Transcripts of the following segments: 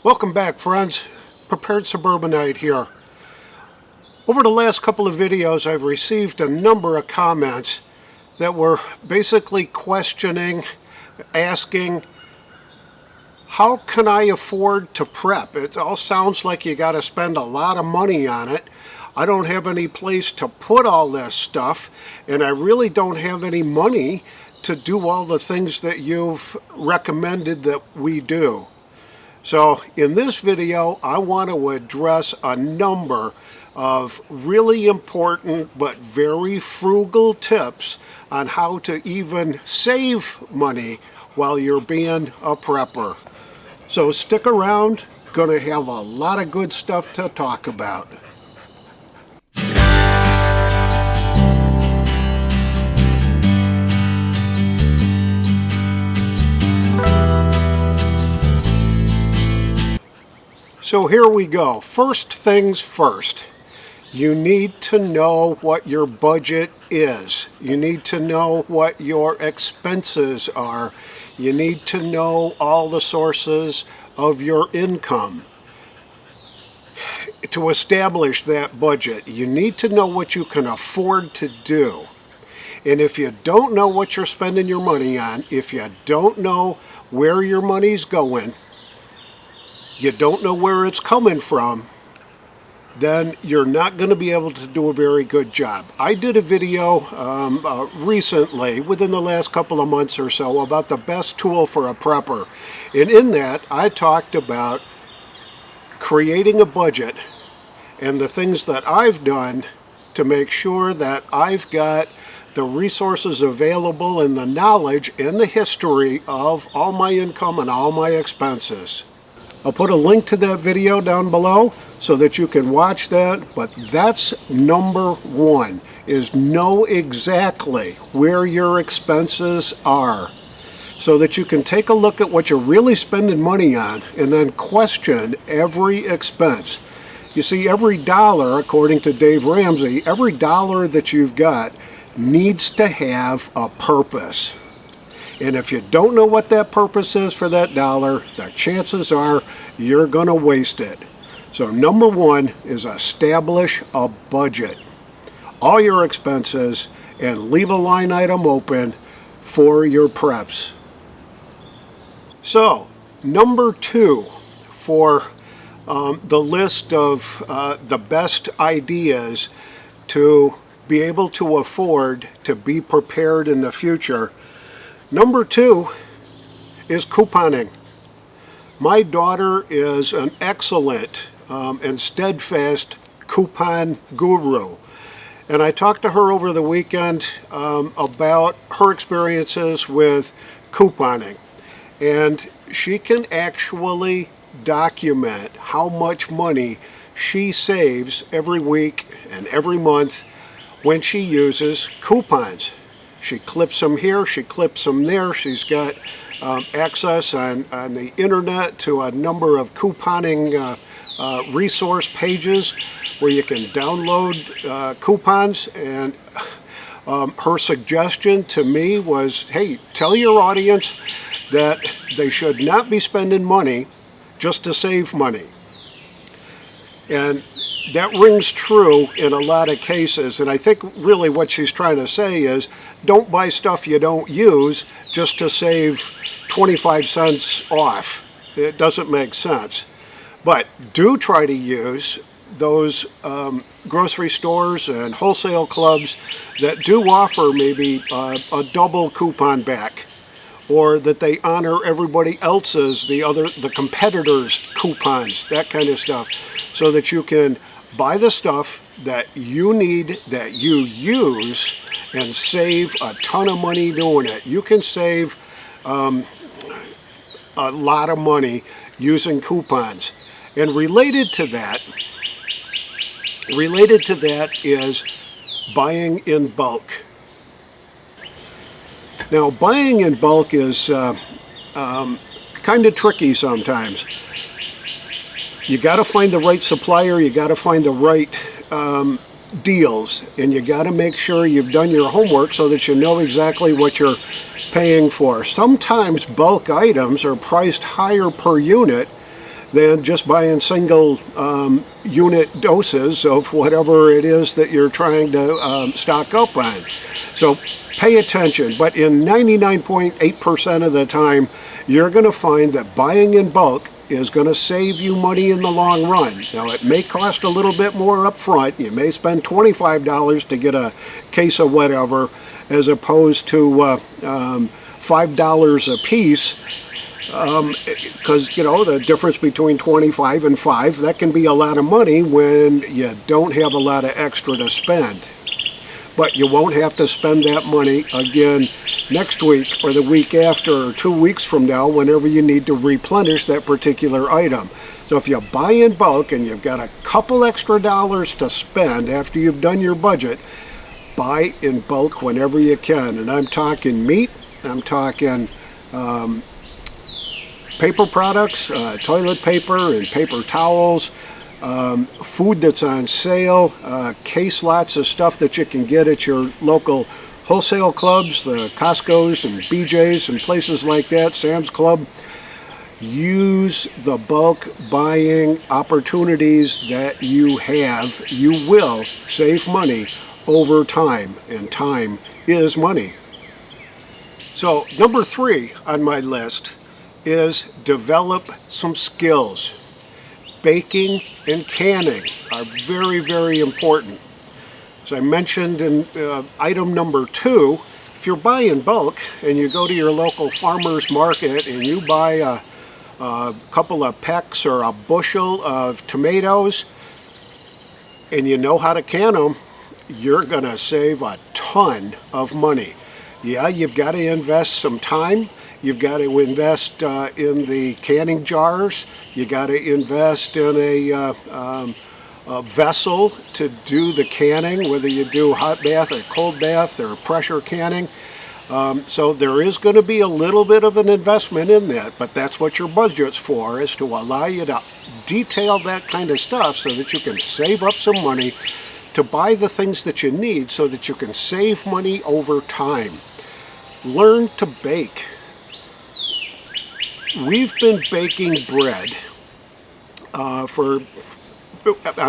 Welcome back, friends. Prepared Suburbanite here. Over the last couple of videos, I've received a number of comments that were basically questioning, asking, how can I afford to prep? It all sounds like you got to spend a lot of money on it. I don't have any place to put all this stuff, and I really don't have any money to do all the things that you've recommended that we do. So in this video, I want to address a number of really important but very frugal tips on how to even save money while you're being a prepper. So stick around, gonna have a lot of good stuff to talk about. So here we go. First things first, you need to know what your budget is. You need to know what your expenses are. You need to know all the sources of your income. To establish that budget, you need to know what you can afford to do. And if you don't know what you're spending your money on, if you don't know where your money's going, you don't know where it's coming from, then you're not going to be able to do a very good job. I did a video recently, within the last couple of months or so, about the best tool for a prepper. And in that, I talked about creating a budget and the things that I've done to make sure that I've got the resources available and the knowledge and the history of all my income and all my expenses. I'll put a link to that video down below so that you can watch that, but that's number one, is know exactly where your expenses are so that you can take a look at what you're really spending money on and then question every expense. You see, every dollar, according to Dave Ramsey, every dollar that you've got needs to have a purpose. And if you don't know what that purpose is for that dollar, the chances are you're going to waste it. So number one is establish a budget. All your expenses, and leave a line item open for your preps. So number two for the list of the best ideas to be able to afford to be prepared in the future. Number two is couponing. My daughter is an excellent and steadfast coupon guru. And I talked to her over the weekend about her experiences with couponing. And she can actually document how much money she saves every week and every month when she uses coupons. She clips them here, she clips them there. She's got access on the internet to a number of couponing resource pages where you can download coupons. And her suggestion to me was, hey, tell your audience that they should not be spending money just to save money. And that rings true in a lot of cases. And I think really what she's trying to say is, don't buy stuff you don't use just to save 25 cents off. It doesn't make sense. But do try to use those grocery stores and wholesale clubs that do offer maybe a double coupon back, or that they honor everybody else's, the competitors' coupons, that kind of stuff, so that you can buy the stuff that you need, that you use, and save a ton of money doing it. You can save a lot of money using coupons. And related to that is buying in bulk. Now, buying in bulk is kind of tricky sometimes. You got to find the right supplier, you got to find the right deals, and you got to make sure you've done your homework so that you know exactly what you're paying for. Sometimes bulk items are priced higher per unit than just buying single unit doses of whatever it is that you're trying to stock up on. So pay attention, but in 99.8% of the time, you're going to find that buying in bulk is going to save you money in the long run. Now, it may cost a little bit more up front. You may spend $25 to get a case of whatever, as opposed to $5 a piece, because you know the difference between 25 and 5, that can be a lot of money when you don't have a lot of extra to spend. But you won't have to spend that money again next week or the week after or 2 weeks from now whenever you need to replenish that particular item. So if you buy in bulk and you've got a couple extra dollars to spend after you've done your budget, buy in bulk whenever you can. And I'm talking meat, I'm talking paper products, toilet paper and paper towels, food that's on sale, case lots of stuff that you can get at your local wholesale clubs, the Costco's and BJ's and places like that, Sam's Club. Use the bulk buying opportunities that you have. You will save money over time, and time is money. So number 3 on my list is develop some skills. Baking and canning are very, very important. As I mentioned in item number 2, if you're buying bulk and you go to your local farmer's market and you buy a couple of pecks or a bushel of tomatoes and you know how to can them, you're going to save a ton of money. Yeah, you've got to invest some time. You've got to invest in the canning jars. You got to invest in a vessel to do the canning, whether you do hot bath or cold bath or pressure canning. So there is going to be a little bit of an investment in that, but that's what your budget's for, is to allow you to detail that kind of stuff so that you can save up some money to buy the things that you need so that you can save money over time. Learn to bake. We've been baking bread on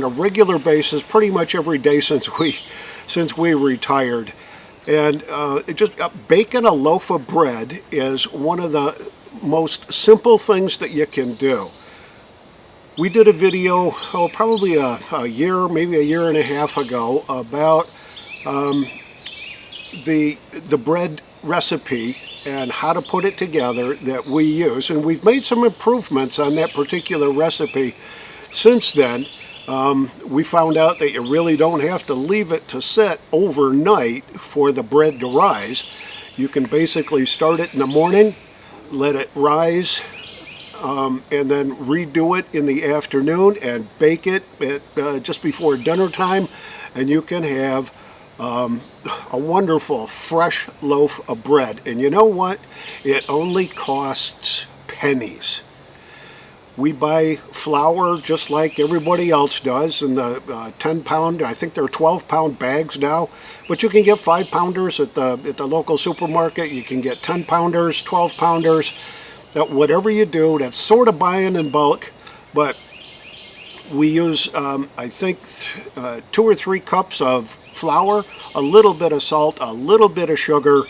a regular basis pretty much every day since we retired. And just baking a loaf of bread is one of the most simple things that you can do. We did a video, probably a year, maybe a year and a half ago, about the bread recipe and how to put it together that we use. And we've made some improvements on that particular recipe since then. We found out that you really don't have to leave it to sit overnight for the bread to rise. You can basically start it in the morning, let it rise, and then redo it in the afternoon and bake it at, just before dinner time, and you can have a wonderful fresh loaf of bread. And you know what? It only costs pennies. We buy flour just like everybody else does in the 10-pound, I think they're 12-pound bags now, but you can get 5-pounders at the local supermarket. You can get 10-pounders, 12-pounders. Whatever you do, that's sort of buying in bulk, but we use, I think, 2 or 3 cups of flour, a little bit of salt, a little bit of sugar,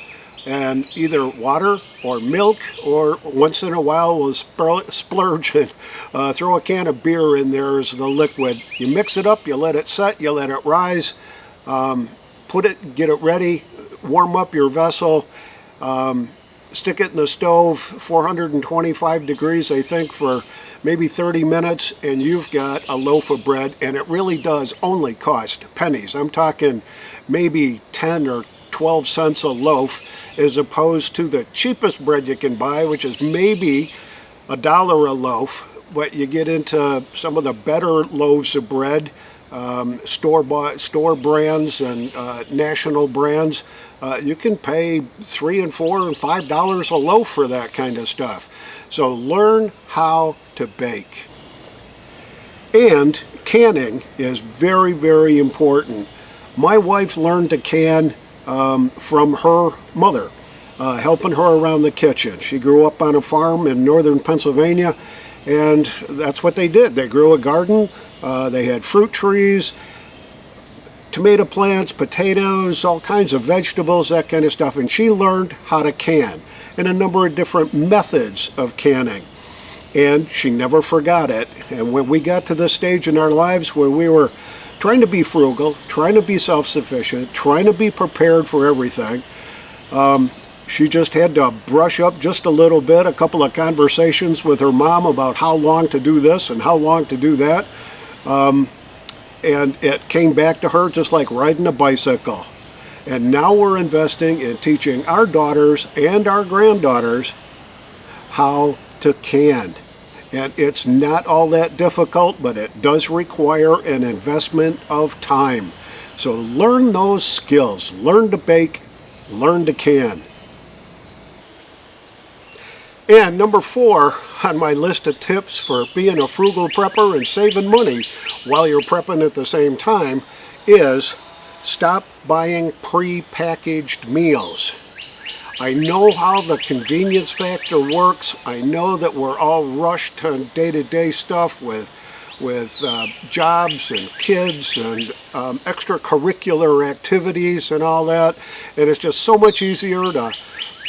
and either water or milk, or once in a while we'll splurge and throw a can of beer in there as the liquid. You mix it up, you let it set, you let it rise, get it ready, warm up your vessel, stick it in the stove, 425 degrees I think, for maybe 30 minutes, and you've got a loaf of bread. And it really does only cost pennies. I'm talking maybe 10 or 12 cents a loaf, as opposed to the cheapest bread you can buy, which is maybe $1 a loaf. But you get into some of the better loaves of bread, store brands and national brands. You can pay $3 and $4 and $5 a loaf for that kind of stuff. So learn how to bake. And canning is very, very important. My wife learned to can from her mother, helping her around the kitchen. She grew up on a farm in northern Pennsylvania, And that's what they did. They grew a garden, they had fruit trees, tomato plants, potatoes, all kinds of vegetables, that kind of stuff. And she learned how to can and a number of different methods of canning. And she never forgot it. And when we got to this stage in our lives where we were trying to be frugal, trying to be self-sufficient, trying to be prepared for everything, she just had to brush up just a little bit, a couple of conversations with her mom about how long to do this and how long to do that. And it came back to her just like riding a bicycle. And now we're investing in teaching our daughters and our granddaughters how to can. And it's not all that difficult, but it does require an investment of time. So learn those skills. Learn to bake, learn to can. And number 4 on my list of tips for being a frugal prepper and saving money while you're prepping at the same time is stop buying pre-packaged meals. I know how the convenience factor works. I know that we're all rushed on day-to-day stuff with jobs and kids and extracurricular activities and all that. And it's just so much easier to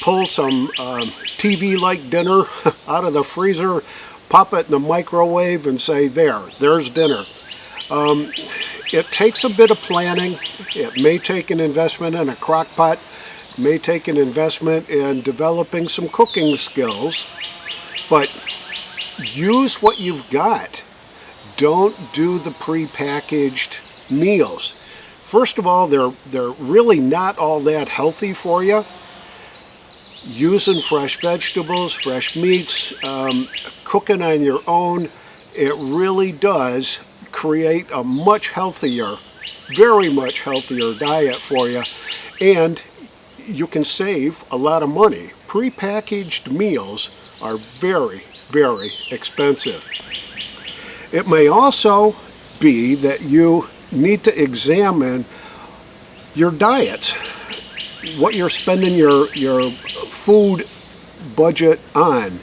pull some TV-like dinner out of the freezer, pop it in the microwave and say, there's dinner. It takes a bit of planning. It may take an investment in a crock pot. It may take an investment in developing some cooking skills. But use what you've got. Don't do the prepackaged meals. First of all, they're really not all that healthy for you. Using fresh vegetables, fresh meats, cooking on your own, it really does create a much healthier, very much healthier diet for you, and you can save a lot of money. Prepackaged meals are very, very expensive. It may also be that you need to examine your diet, what you're spending your food budget on.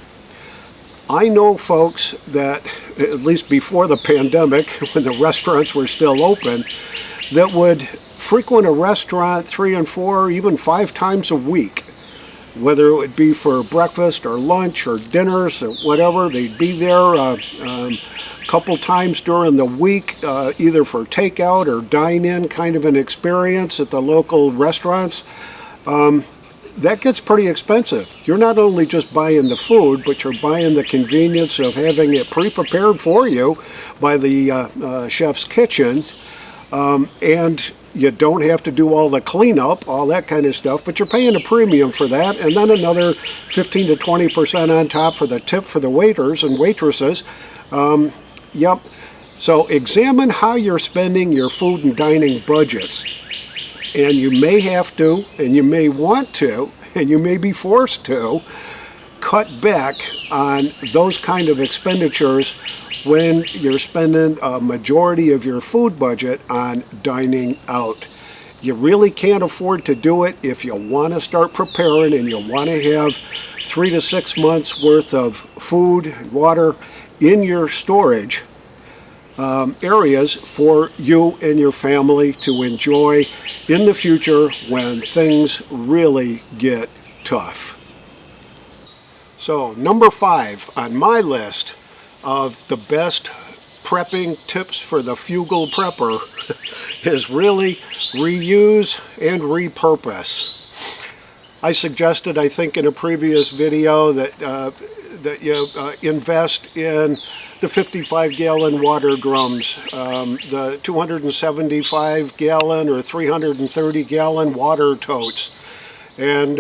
I know folks that, at least before the pandemic, when the restaurants were still open, that would frequent a restaurant 3 and 4, even 5 times a week. Whether it would be for breakfast or lunch or dinners or whatever, they'd be there a couple times during the week, either for takeout or dine-in kind of an experience at the local restaurants. That gets pretty expensive. You're not only just buying the food, but you're buying the convenience of having it pre-prepared for you by the chef's kitchen, and you don't have to do all the cleanup, all that kind of stuff, but you're paying a premium for that, and then another 15 to 20% on top for the tip for the waiters and waitresses. Yep. So examine how you're spending your food and dining budgets. And you may have to, and you may want to, and you may be forced to cut back on those kind of expenditures when you're spending a majority of your food budget on dining out. You really can't afford to do it if you want to start preparing and you want to have 3 to 6 months worth of food and water in your storage areas for you and your family to enjoy in the future when things really get tough. So number 5 on my list of the best prepping tips for the frugal prepper is really reuse and repurpose. I suggested, I think in a previous video, that you invest in the 55-gallon water drums, the 275-gallon or 330-gallon water totes. And,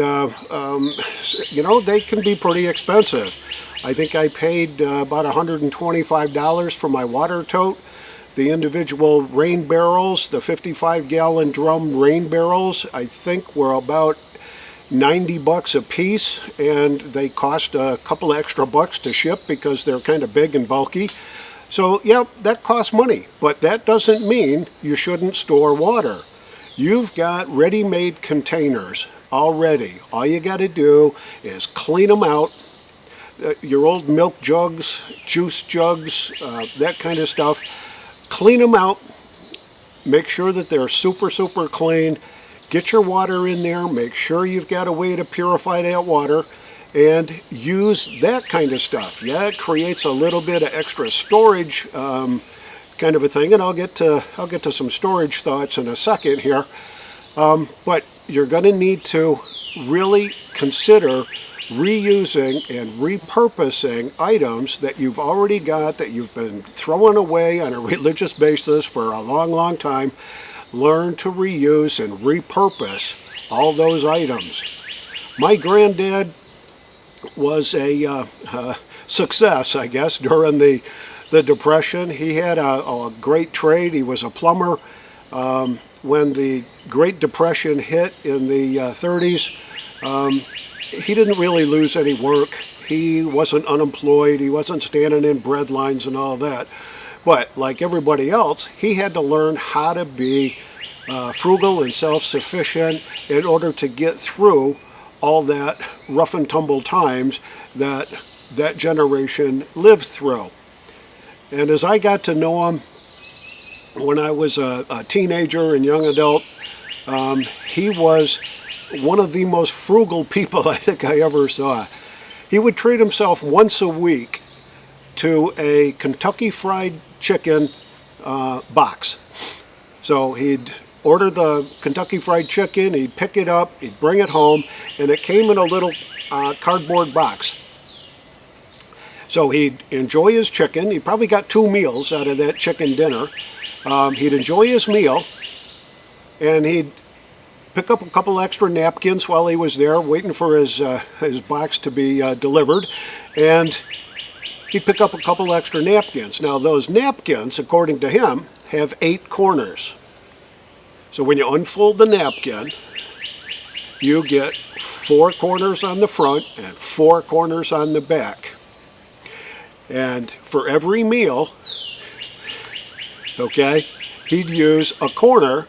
you know, they can be pretty expensive. I think I paid about $125 for my water tote. The individual rain barrels, the 55-gallon drum rain barrels, I think were about $90 a piece, and they cost a couple of extra bucks to ship because they're kind of big and bulky. So yeah, that costs money, but that doesn't mean you shouldn't store water. You've got ready-made containers already. All you got to do is clean them out, your old milk jugs, juice jugs, that kind of stuff. Clean them out. Make sure that they're super, super clean. Get your water in there. Make sure you've got a way to purify that water, and use that kind of stuff. Yeah, it creates a little bit of extra storage kind of a thing, and I'll get to some storage thoughts in a second here. But you're going to need to really consider reusing and repurposing items that you've already got, that you've been throwing away on a religious basis for a long, long time. Learn to reuse and repurpose all those items. My granddad was a success, I guess, during the Depression. He had a great trade. He was a plumber. When the Great Depression hit in the 30s, he didn't really lose any work. He wasn't unemployed. He wasn't standing in bread lines and all that. But like everybody else, he had to learn how to be frugal and self-sufficient in order to get through all that rough and tumble times that that generation lived through. And as I got to know him when I was a teenager and young adult, he was one of the most frugal people I think I ever saw. He would treat himself once a week to a Kentucky Fried Chicken box. So he'd order the Kentucky Fried Chicken, he'd pick it up, he'd bring it home, and it came in a little cardboard box. So he'd enjoy his chicken. He probably got 2 meals out of that chicken dinner. He'd enjoy his meal, and he'd pick up a couple extra napkins while he was there waiting for his box to be delivered, and he'd pick up a couple extra napkins. Now those napkins, according to him, have 8 corners. So when you unfold the napkin, you get 4 corners on the front and 4 corners on the back. And for every meal, okay, he'd use a corner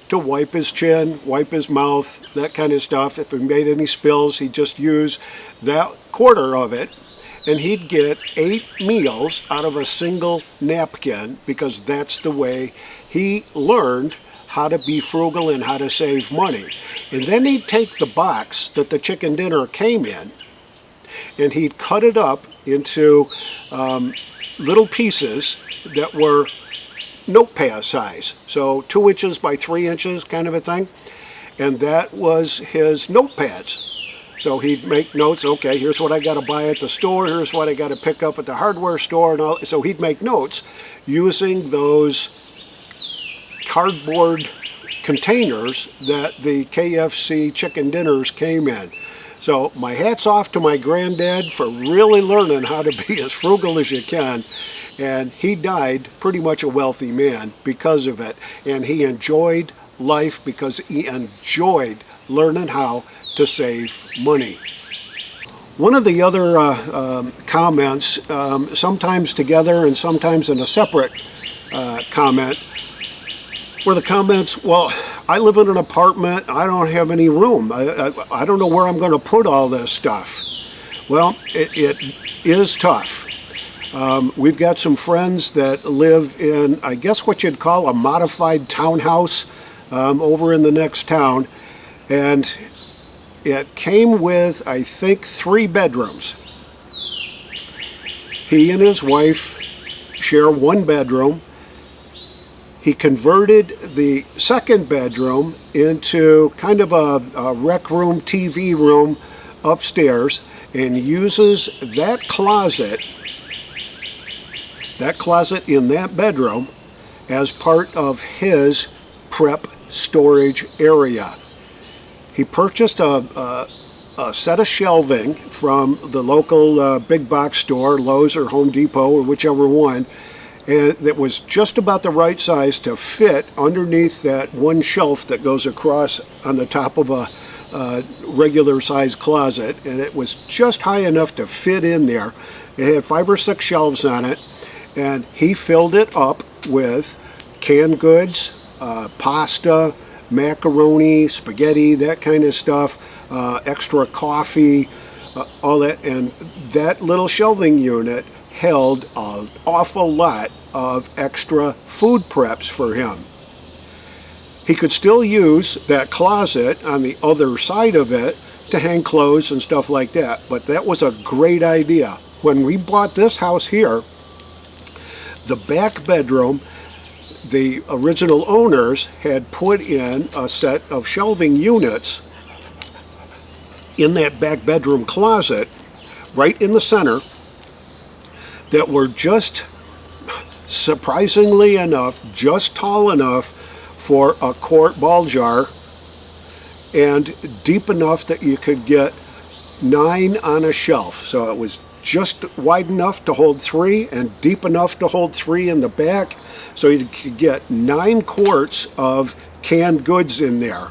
to wipe his chin, wipe his mouth, that kind of stuff. If he made any spills, he'd just use that quarter of it, and he'd get 8 meals out of a single napkin, because that's the way he learned how to be frugal and how to save money. And then he'd take the box that the chicken dinner came in, and he'd cut it up into little pieces that were notepad size, so 2 inches by 3 inches kind of a thing, and that was his notepads. So he'd make notes. Okay, here's what I got to buy at the store, here's what I got to pick up at the hardware store, and all. So he'd make notes using those cardboard containers that the KFC chicken dinners came in. So my hat's off to my granddad for really learning how to be as frugal as you can. And he died pretty much a wealthy man because of it. And he enjoyed life because he enjoyed learning how to save money. One of the other comments, sometimes together and sometimes in a separate comment, were the comments, well, I live in an apartment, I don't have any room. I don't know where I'm going to put all this stuff. Well, it is tough. We've got some friends that live in, I guess what you'd call a modified townhouse over in the next town, and it came with, I think, 3 bedrooms. He and his wife share 1 bedroom. He converted the 2nd bedroom into kind of a rec room, TV room upstairs, and uses that closet in that bedroom as part of his prep storage area. He purchased a set of shelving from the local big box store, Lowe's or Home Depot or whichever one, and that was just about the right size to fit underneath that 1 shelf that goes across on the top of a regular size closet, and it was just high enough to fit in there. It had 5 or 6 shelves on it, and he filled it up with canned goods, pasta, macaroni, spaghetti, that kind of stuff, extra coffee, all that, and that little shelving unit held an awful lot of extra food preps for him. He could still use that closet on the other side of it to hang clothes and stuff like that, but that was a great idea. When we bought this house here, the back bedroom, the original owners had put in a set of shelving units in that back bedroom closet right in the center that were just, surprisingly enough, just tall enough for a quart ball jar and deep enough that you could get 9 on a shelf. So it was just wide enough to hold 3 and deep enough to hold 3 in the back, so you could get 9 quarts of canned goods in there.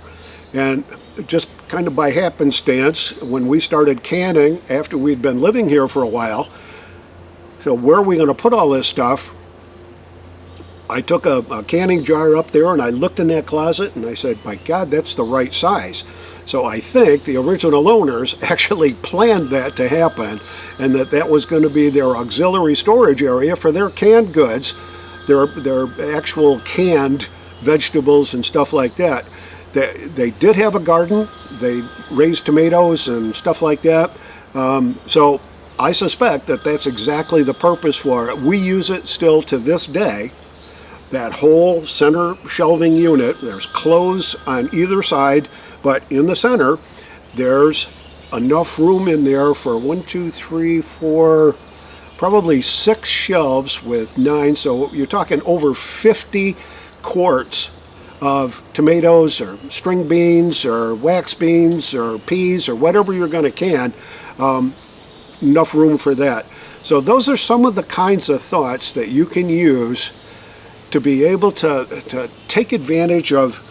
And just kind of by happenstance, when we started canning after we'd been living here for a while, so where are we going to put all this stuff? I took a canning jar up there and I looked in that closet and I said, my God, that's the right size. So I think the original owners actually planned that to happen, and that was going to be their auxiliary storage area for their canned goods, their actual canned vegetables and stuff like that. They did have a garden. They raised tomatoes and stuff like that. So I suspect that that's exactly the purpose for it. We use it still to this day. That whole center shelving unit, there's clothes on either side, but in the center, there's enough room in there for 1, 2, 3, 4, probably 6 shelves with 9. So you're talking over 50 quarts of tomatoes or string beans or wax beans or peas or whatever you're going to can. Enough room for that. So those are some of the kinds of thoughts that you can use to be able to take advantage of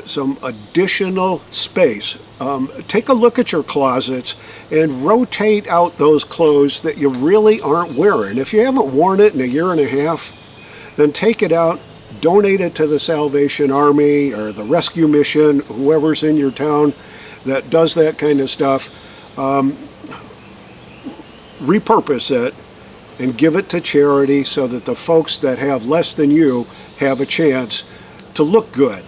some additional space. Take a look at your closets and rotate out those clothes that you really aren't wearing. If you haven't worn it in 1.5 years, then take it out, donate it to the Salvation Army or the Rescue Mission, whoever's in your town that does that kind of stuff. Repurpose it and give it to charity so that the folks that have less than you have a chance to look good.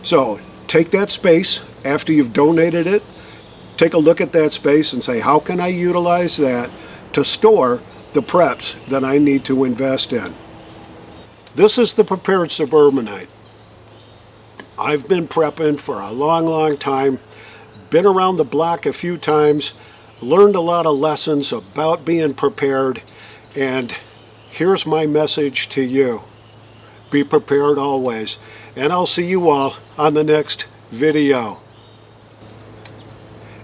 So take that space after you've donated it, take a look at that space and say, how can I utilize that to store the preps that I need to invest in? This is the Prepared Suburbanite. I've been prepping for a long, long time, been around the block a few times, learned a lot of lessons about being prepared, and here's my message to you. Be prepared always. And I'll see you all on the next video.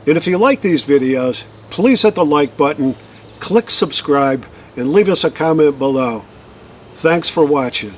And if you like these videos, please hit the like button, click subscribe, and leave us a comment below. Thanks for watching.